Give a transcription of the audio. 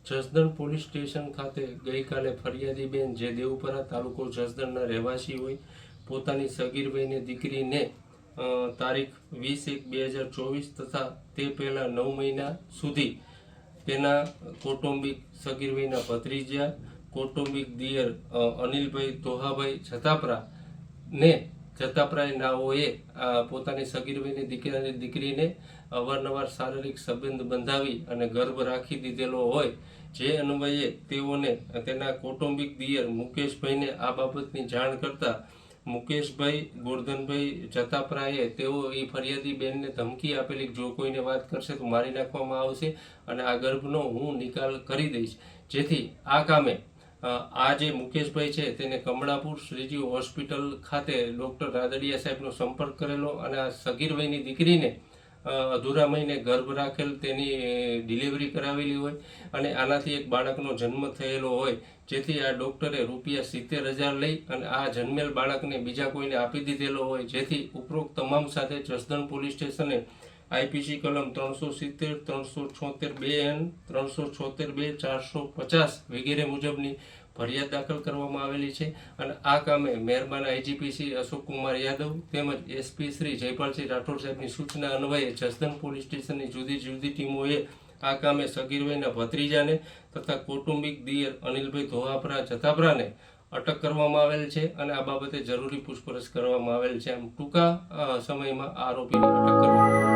Jasdan police station ખાતે ગઈકાલે ફરિયાદીબેન જે દેવપરા તાલુકો જસદણના રહેવાસી હોય પોતાની સગીર વયની દીકરીને તારીખ 20/1/2024 તથા તે પહેલા 9 મહિના સુધી તેના કૌટુંબિક સગીર વયના ભત્રીજા કૌટુંબિક દિયર અનિલભાઈ ધોહાભાઈ જતાપરાય નાઓએ પોતાની સગીર વયની દીકરીને અવારનવાર શારીરિક સંબંધ બંધાવી અને ગર્ભ રાખી દીધેલો હોય, જે અન્વયે તેઓને તેના કૌટુંબિક દિયર મુકેશભાઈને આ બાબતની જાણ કરતા મુકેશભાઈ ગોરધનભાઈ જતાપરાએ તેઓ એ ફરિયાદી બેનને ધમકી આપેલી જો કોઈને વાત કરશે તો મારી નાખવામાં આવશે અને આ ગર્ભનો હું નિકાલ કરી દઈશ, જેથી આ કામે આ જે મુકેશભાઈ છે તેને કમળાપુર શ્રીજી હોસ્પિટલ ખાતે ડૉક્ટર રાદડિયા સાહેબનો સંપર્ક કરેલો અને આ સગીર વયની દીકરીને અધૂરા મહિને ગર્ભ રાખેલ તેની ડિલિવરી કરાવેલી હોય અને આનાથી એક બાળકનો જન્મ થયેલો હોય, જેથી આ ડૉક્ટરે ₹70,000 લઈ અને આ જન્મેલ બાળકને બીજા કોઈને આપી દીધેલો હોય, જેથી ઉપરોક્ત તમામ સાથે જસદણ પોલીસ સ્ટેશને આઈપીસી કલમ 370, 376(2)N, 376(2)450 વગેરે મુજબની ફરિયાદ દાખલ કરવામાં આવેલી છે અને આ કામે મહેરબાન આઈજીપી અશોક કુમાર યાદવ તેમજ એસપી શ્રી જયપાલસિંહ રાઠોડ સાહેબની સૂચના અન્વયે જસદણ પોલીસ સ્ટેશનની જુદી જુદી ટીમોએ આ કામે સગીર વયના ભત્રીજાને તથા કૌટુંબિક દિયર અનિલભાઈ ધોહાપરા જતાપરાને અટક કરવામાં આવેલ છે અને આ બાબતે જરૂરી પૂછપરછ કરવામાં આવેલ છે. આમ ટૂંકા સમયમાં આરોપીને અટક કરવામાં